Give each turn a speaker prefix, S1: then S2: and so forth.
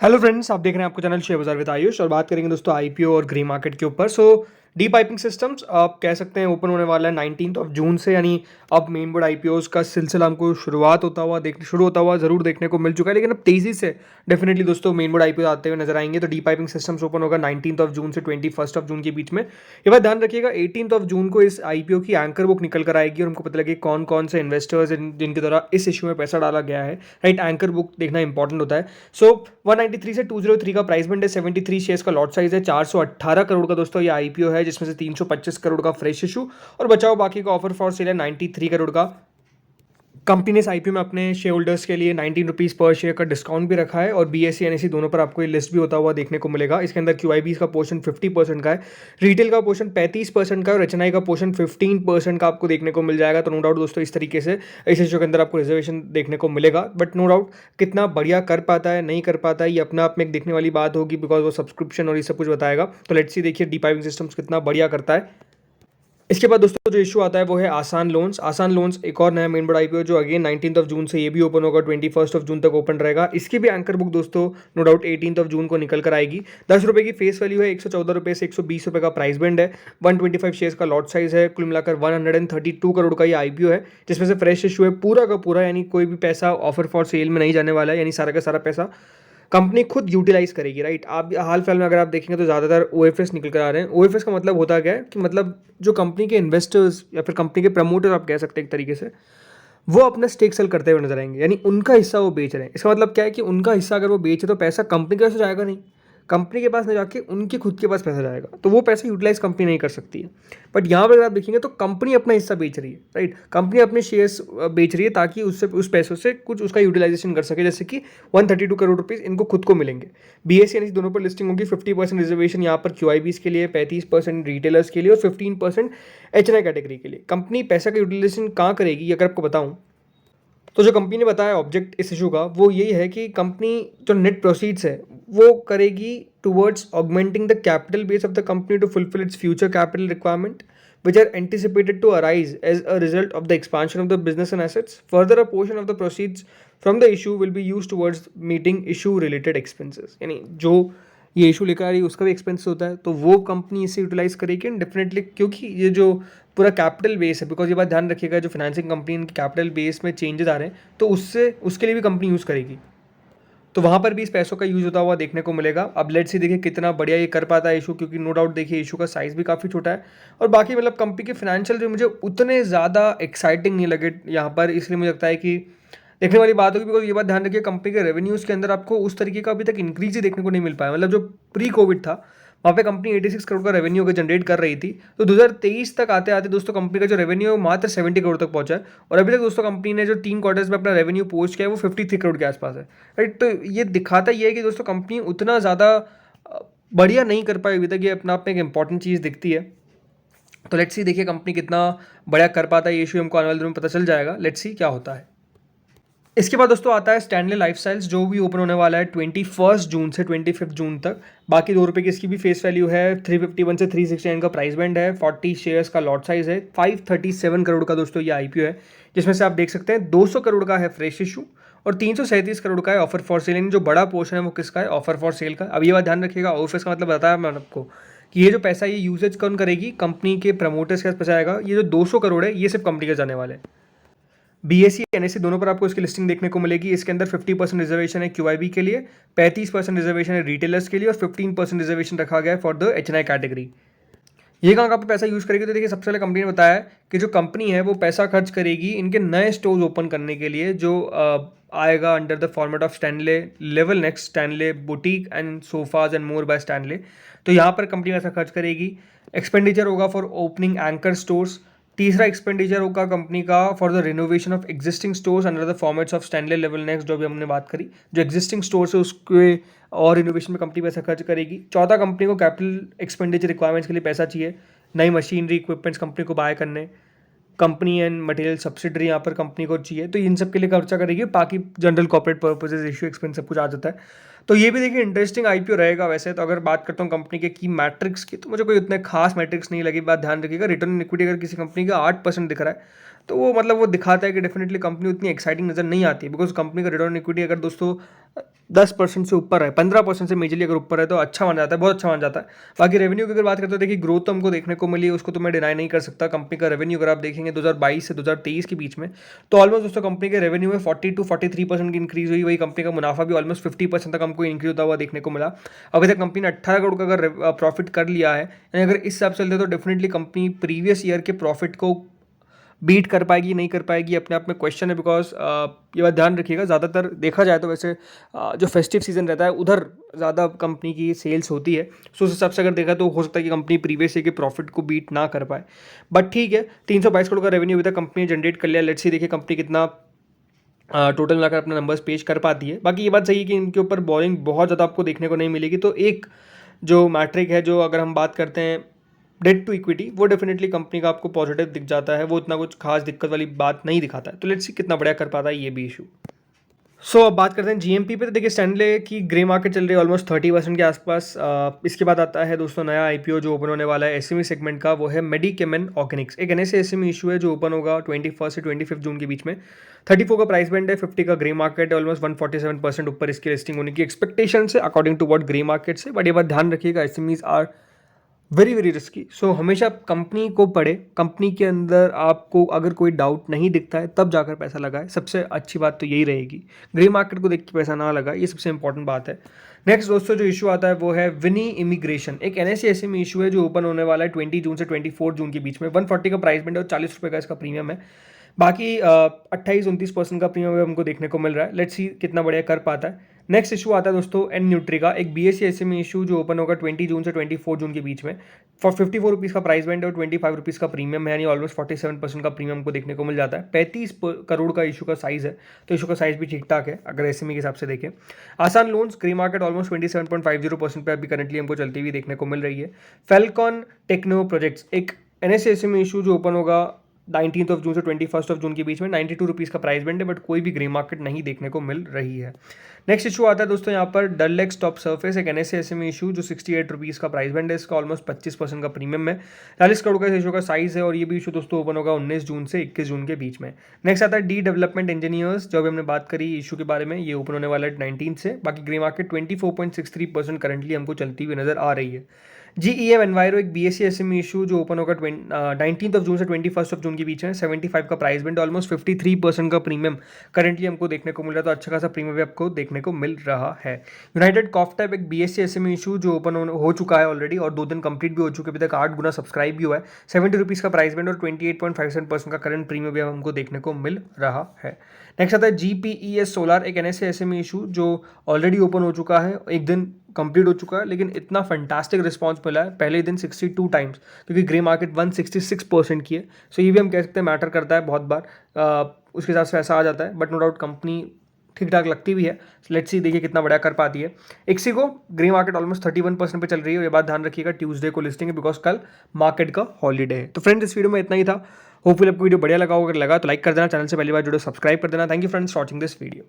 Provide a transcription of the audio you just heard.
S1: Hello friends, आप देख रहे हैं आपको चैनल शेयर बाजार विद आयुष और बात करेंगे दोस्तों आईपीओ और ग्रे मार्केट के ऊपर। डी पाइपिंग सिस्टम्स आप कह सकते हैं ओपन होने वाला है 19 जून से, यानी अब मेन बोर्ड आईपीओज का सिलसिला हमको शुरू होता हुआ जरूर देखने को मिल चुका है, लेकिन अब तेजी से डेफिनेटली दोस्तों मेन बोर्ड आईपीओ आते हुए नजर आएंगे। तो डी पाइपिंग सिस्टम्स ओपन होगा 19 जून से 21 जून के बीच में। ये बात ध्यान रखिएगा, 18 जून को इस आईपीओ की एंकर बुक निकल कर आएगी और हमको पता लगे कौन कौन से इन्वेस्टर्स जिनके द्वारा इस इशू में पैसा डाला गया है। राइट, एंकर बुक देखना इंपॉर्टेंट होता है। 193 से 203 का प्राइस बैंड है, 73 शेयर्स का लॉट साइज है, 418 करोड़ का दोस्तों ये आईपीओ है, जिसमें से 325 करोड़ का फ्रेश इशू और बचाओ बाकी का ऑफर फॉर सेल है 93 करोड़ का। कंपनी ने इस आईपीओ में अपने शेयर होल्डर्स के लिए 19 रुपीज़ पर शेयर का डिस्काउंट भी रखा है और बीएससी एनएससी दोनों पर आपको ये लिस्ट भी होता हुआ देखने को मिलेगा। इसके अंदर क्यूआईबीज का पोर्शन 50% का है, रिटेल का पोर्शन 35% का है और एचएनआई का पोर्शन 15% का आपको देखने को मिल जाएगा। तो नो डाउट दोस्तों इस तरीके से इस इशू के अंदर आपको रिजर्वेशन देखने को मिलेगा, बट नो डाउट कितना बढ़िया कर पाता है नहीं कर पाता है ये अपना आप में एक देखने वाली बात होगी, बिकॉज वो सब्सक्रिप्शन और ये सब कुछ बताएगा। तो लेट्स सी, देखिए डी पाइपिंग सिस्टम्स कितना बढ़िया करता है। इसके बाद दोस्तों जो इशू आता है वो है आसान लोन्स। आसान लोन्स एक और नया मेन बोर्ड आईपीओ जो अगेन 19 जून से ये भी ओपन होगा, 21 जून तक ओपन रहेगा। इसकी भी एंकर बुक दोस्तों नो डाउट 18 जून को निकल कर आएगी। 10 रुपये की फेस वैल्यू है, 114 रुपये से 120 रुपये का प्राइस बैंड है, 125 शेयर्स का लॉट साइज है, कुल मिलाकर 132 करोड़ का ये आईपीओ है, जिसमें से फ्रेश इशू है पूरा का पूरा, यानी कोई भी पैसा ऑफर फॉर सेल में नहीं जाने वाला है, यानी सारा का सारा पैसा कंपनी खुद यूटिलाइज करेगी। राइट, आप हाल फिलहाल में अगर आप देखेंगे तो ज़्यादातर ओएफएस निकल कर आ रहे हैं। ओएफएस का मतलब होता क्या है कि मतलब जो कंपनी के इन्वेस्टर्स या फिर कंपनी के प्रमोटर आप कह सकते हैं एक तरीके से, वो अपना स्टेक सेल करते हुए नजर आएंगे, यानी उनका हिस्सा वो बेच रहे हैं। इसका मतलब क्या है कि उनका हिस्सा अगर वो बेचे तो पैसा कंपनी के पास जाएगा नहीं, कंपनी के पास नहीं जाके उनके खुद के पास पैसा जाएगा, तो वो पैसा यूटिलाइज कंपनी नहीं कर सकती है। बट यहाँ पर अगर आप देखेंगे तो कंपनी अपना हिस्सा बेच रही है। राइट, कंपनी अपने शेयर्स बेच रही है ताकि उससे उस पैसों से कुछ उसका यूटिलाइजेशन कर सके, जैसे कि 132 करोड़ रुपीज़ इनको खुद को मिलेंगे। बीएससी एनएससी दोनों पर लिस्टिंग होगी। 50% रिजर्वेशन यहाँ पर क्यूआईबीज के लिए, 35% रिटेलर्स के लिए और 15% एचएनआई कैटेगरी के लिए। कंपनी पैसा का यूटिलाइजेशन कहाँ करेगी अगर आपको बताऊँ तो जो कंपनी ने बताया ऑब्जेक्ट इस इशू का वो यही है कि कंपनी जो नेट प्रोसीड्स है वो करेगी towards augmenting the capital base of the company to fulfil its future capital requirement which are anticipated to arise as a result of the expansion of the business and assets. Further, a portion of the proceeds from the issue will be used towards meeting issue related expenses. यानी जो ये issue लेकर आ रही है उसका भी expense होता है, तो वो कंपनी इसे यूटिलाइज करेगी डेफिनेटली, क्योंकि ये जो पूरा कैपिटल बेस है, बिकॉज ये बात ध्यान रखिएगा जो फाइनेंसिंग कंपनी इनकी कैपिटल बेस में चेंजेस आ रहे हैं तो उससे उसके लिए भी कंपनी यूज़ करेगी, तो वहाँ पर भी इस पैसों का यूज़ होता हुआ देखने को मिलेगा। अब लेट्स सी देखिए कितना बढ़िया ये कर पाता है इशू, क्योंकि नो डाउट देखिए इशू का साइज़ भी काफ़ी छोटा है और बाकी मतलब कंपनी के फाइनेंशियल जो मुझे उतने ज़्यादा एक्साइटिंग नहीं लगे यहाँ पर, इसलिए मुझे लगता है कि देखने वाली बात होगी। बिकॉज ये बात ध्यान रखिए कंपनी के रेवेन्यूज़ के अंदर आपको उस तरीके का अभी तक इंक्रीज ही देखने को नहीं मिल पाया। मतलब जो प्री कोविड था वहाँ पे कंपनी 86 करोड़ का रेवेन्यू अगर जनरेट कर रही थी, तो 2023 तक आते आते दोस्तों कंपनी का जो रेवेन्यू है मात्र 70 करोड़ तक पहुंचा है और अभी तक दोस्तों कंपनी ने जो 3 क्वार्टर्स में अपना रेवेन्यू पोस्ट किया है वो 53 करोड़ के आसपास है। राइट, तो ये दिखाता ये है कि दोस्तों कंपनी उतना ज़्यादा बढ़िया नहीं कर पाई अभी तक, ये अपना आप में एक इंपॉर्टेंट चीज़ दिखती है। तो लेट्स सी देखिए कंपनी कितना बढ़िया कर पाता है, ये इशू हमको आने वाले दिनों में पता चल जाएगा। लेट्स सी क्या होता है। इसके बाद दोस्तों आता है स्टैनले लाइफस्टाइल्स, जो भी ओपन होने वाला है 21 जून से 25 जून तक। बाकी 2 रुपये की इसकी भी फेस वैल्यू है, 351 से 369 का प्राइस बैंड है, 40 शेयर्स का लॉट साइज है, 537 करोड़ का दोस्तों ये आईपीओ है, जिसमें से आप देख सकते हैं 200 करोड़ का है फ्रेश इशू और 337 करोड़ का है ऑफर फॉर सेल। यानी जो बड़ा पोर्शन है वो किसका है, ऑफर फॉर सेल का। अब ये बात ध्यान रखिएगा, ऑफिस का मतलब बताया मैंने आपको कि ये जो पैसा ये यूजेज कौन करेगी, कंपनी के प्रमोटर्स के पास पैसा आएगा। ये जो 200 करोड़ है ये सिर्फ कंपनी के जाने वाले हैं। बीएससी एनएससी दोनों पर आपको इसकी लिस्टिंग देखने को मिलेगी। इसके अंदर 50% रिजर्वेशन है क्यूआईबी के लिए, 35% रिजर्वेशन है रिटेलर्स के लिए और 15% रिजर्वेशन रखा गया है फॉर द एचएनआई कैटेगरी। ये कहाँ का पैसा यूज़ करेगी, तो देखिए सबसे पहले कंपनी ने बताया कि जो कंपनी है वो पैसा खर्च करेगी इनके नए स्टोर्स ओपन करने के लिए, जो आएगा under the format of Stanley level next, Stanley boutique and sofas and more by Stanley. तो यहाँ पर कंपनी पैसा खर्च करेगी। एक्सपेंडिचर होगा फॉर ओपनिंग एंकर स्टोर्स। तीसरा एक्सपेंडिचर होगा कंपनी का for the renovation of existing stores under the formats of Stanley level next, जो अभी हमने बात करी, जो एग्जिस्टिंग स्टोर्स है उसके और रिनोवेशन में कंपनी पैसा खर्च करेगी। चौथा, कंपनी को कैपिटल एक्सपेंडिचर रिक्वायरमेंट्स के लिए पैसा चाहिए, नई मशीनरी इक्विपमेंट्स कंपनी को बाय करने, कंपनी एंड मटेरियल सब्सिडरी यहाँ पर कंपनी को चाहिए, तो इन सब के लिए खर्चा करेगी। बाकी general corporate purposes, issue expense सब कुछ आ जाता है। तो ये भी देखिए इंटरेस्टिंग आईपीओ रहेगा। वैसे तो अगर बात करता हूँ कंपनी के की मैट्रिक्स की, तो मुझे कोई उतने खास मैट्रिक्स नहीं लगी। बात ध्यान रखिएगा, रिटर्न ऑन इक्विटी अगर किसी कंपनी का 8% दिख रहा है तो वो मतलब वो दिखाता है कि डेफिनेटली कंपनी उतनी एक्साइटिंग नज़र नहीं आती, बिकॉज कंपनी का रिटर्न ऑन इक्विटी अगर दोस्तों 10% से ऊपर है, 15% से मेजरली अगर ऊपर है तो अच्छा मान जाता है, बहुत अच्छा मान जाता है। बाकी रेवेन्यू की अगर बात करते हो, देखिए ग्रोथ तो हमको देखने को मिली, उसको तो मैं डिनाई नहीं कर सकता। कंपनी का रेवेन्यू अगर आप देखेंगे 2022 से 2023 के बीच में, तो ऑलमोस्ट दोस्तों कंपनी के रेवेन्यू में 40 to 43% की इंक्रीज हुई। वही कंपनी का मुनाफा भी ऑलमोस्ट 50% तक हमको इंक्रीज होता हुआ देखने को मिला। अभी तक कंपनी ने 18 करोड़ का अगर प्रॉफिट कर लिया है, यानी अगर इस हिसाब से चलते तो डेफिनेटली कंपनी प्रीवियस ईयर के प्रॉफिट को बीट कर पाएगी नहीं कर पाएगी, अपने आप में क्वेश्चन है। बिकॉज ये बात ध्यान रखिएगा, ज़्यादातर देखा जाए तो वैसे जो फेस्टिव सीजन रहता है उधर ज़्यादा कंपनी की सेल्स होती है। सो उस हिसाब से अगर देखा तो हो सकता है कि कंपनी प्रीवियस ईयर के प्रॉफिट को बीट ना कर पाए। बट ठीक है, 322 करोड़ का रेवेन्यू अभी तक कंपनी ने जनरेट कर लिया। लेट्स सी देखिए कंपनी कितना टोटल मिलाकर अपने नंबर्स पेश कर पाती है। बाकी ये बात सही है कि इनके ऊपर बोरिंग बहुत ज़्यादा आपको देखने को नहीं मिलेगी। तो एक जो मैट्रिक है, जो अगर हम बात करते हैं डेट टू इक्विटी, वो डेफिनेटली कंपनी का आपको पॉजिटिव दिख जाता है, वो इतना कुछ खास दिक्कत वाली बात नहीं दिखाता है। तो लेट्स सी कितना बढ़िया कर पाता है ये भी इशू। अब बात करते हैं जीएमपी पे। तो देखिए स्टैनले की ग्रे मार्केट चल रही है ऑलमोस्ट 30% के आसपास। इसके बाद आता है दोस्तों नया आईपीओ जो ओपन होने वाला है एसएमई सेगमेंट का, वो है मेडिकेमन ऑर्गेनिक्स। एक एनएसए एसएमई इशू है जो ओपन होगा 21 से 25 जून के बीच में। 34 का प्राइस बैंड है, 50 का ग्रे मार्केट है, ऑलमोस्ट 147% ऊपर इसकी लिस्टिंग होने की एक्सपेक्टेशन है according to what grey market से। बट ये बात ध्यान रखिएगा, SMEs are very very risky. So हमेशा कंपनी को पढ़े, कंपनी के अंदर आपको अगर कोई डाउट नहीं दिखता है तब जाकर पैसा लगाए। सबसे अच्छी बात तो यही रहेगी, ग्रे मार्केट को देख के पैसा ना लगाए, ये सबसे इंपॉर्टेंट बात है। नेक्स्ट दोस्तों जो इशू आता है वो है विनी इमिग्रेशन। एक एनएसए एसएमई इशू है जो ओपन होने वाला है 20 जून से 24 जून के बीच में। 140 का प्राइस बैंड है और 40 रुपये का इसका प्रीमियम है। बाकी 28-29% का प्रीमियम हमको देखने को मिल रहा है। लेट्स सी कितना बढ़िया कर पाता है। नेक्स्ट इशू आता है दोस्तों एन न्यूट्री का, एक बीएससी एसएमई इशू जो ओपन होगा 20 जून से 24 जून के बीच में। 54 रुपीज़ का प्राइस बैंड है और 25 रुपीज़ का प्रीमियम है, यानी ऑलमोस्ट 47% का प्रीमियम को देखने को मिल जाता है। 35 करोड़ का इशू का साइज़ है, तो इशू का साइज़ भी ठीक ठाक है अगर एसएमई के हिसाब से देखें। आसान लोन्स ग्रे मार्केट ऑलमोस्ट 27.50% पे अभी करंटली हमको चलती हुई देखने को मिल रही है। फेल्कॉन टेक्नो प्रोजेक्ट्स, एक एनएसए एसएमई इशू जो ओपन होगा 19 जून से 21 जून के बीच में। 92 रुपीज़ का प्राइस बैंड है, बट कोई भी ग्रे मार्केट नहीं देखने को मिल रही है। नेक्स्ट इशू आता है दोस्तों यहाँ पर डललेक्स टॉप सर्फेस, एक एनएसए एसएमई इशू जो 68 रुपीज़ का प्राइस बैंड है, इसका ऑलमोस्ट 25% का प्रीमियम है। 40 करोड़ का इशू का साइज है और ये भी इशू दोस्तों ओपन होगा 19 जून से 21 जून के बीच में। नेक्स्ट आता है डी डेवलपमेंट इंजीनियर्स, जो अभी हमने बात करी इशू के बारे में, ये ओपन होने वाला है 19 से। बाकी ग्रे मार्केट 24.63% करंटली हमको चलती हुई नजर आ रही है। जीईएम एनवायरो, एक बीएससी एसएमई इशू जो ओपन होगा 19 जून से 21 जून के बीच में। 75 का प्राइस बैंड, ऑलमोस्ट 53% का प्रीमियम करंटली हमको देखने को मिल रहा है, तो अच्छा खासा प्रीमियम भी आपको देखने को मिल रहा है। यूनाइटेड कॉफ्टैब, एक बीएससी एसएमई इशू जो ओपन हो चुका है ऑलरेडी और 2 दिन कंप्लीट भी हो चुके, अभी तक 8 गुना सब्सक्राइब भी हुआ है। 70 रुपीज़ का प्राइस बैंड और 28.57% का करंट प्रीमियम भी हमको देखने को मिल रहा है। नेक्स्ट आता है जीपीईएस सोलर, एक एनएसए एसएमई इशू जो ऑलरेडी ओपन हो चुका है, एक दिन कंप्लीट हो चुका है, लेकिन इतना फंटास्टिक रिस्पांस मिला है पहले दिन 62 टाइम्स, क्योंकि ग्रे मार्केट 166% की है। सो ये भी हम कह सकते हैं मैटर करता है बहुत बार, उसके हिसाब से ऐसा आ जाता है। बट नो डाउट कंपनी ठीक ठाक लगती भी है। लेट्स सी देखिए कितना बड़ा कर पाती है। एक्सिको ग्रे मार्केट ऑलमोस्ट 31% पे चल रही है। ये बात ध्यान रखिएगा, ट्यूसडे को लिस्टिंग है बिकॉज कल मार्केट का हॉलीडे है। तो फ्रेंड्स इस वीडियो में इतना ही था। होपफुली आपको वीडियो बढ़िया लगा, अगर लगा तो लाइक कर देना, चैनल से पहली बार जुड़े सब्सक्राइब कर देना। Thank you friends watching this video.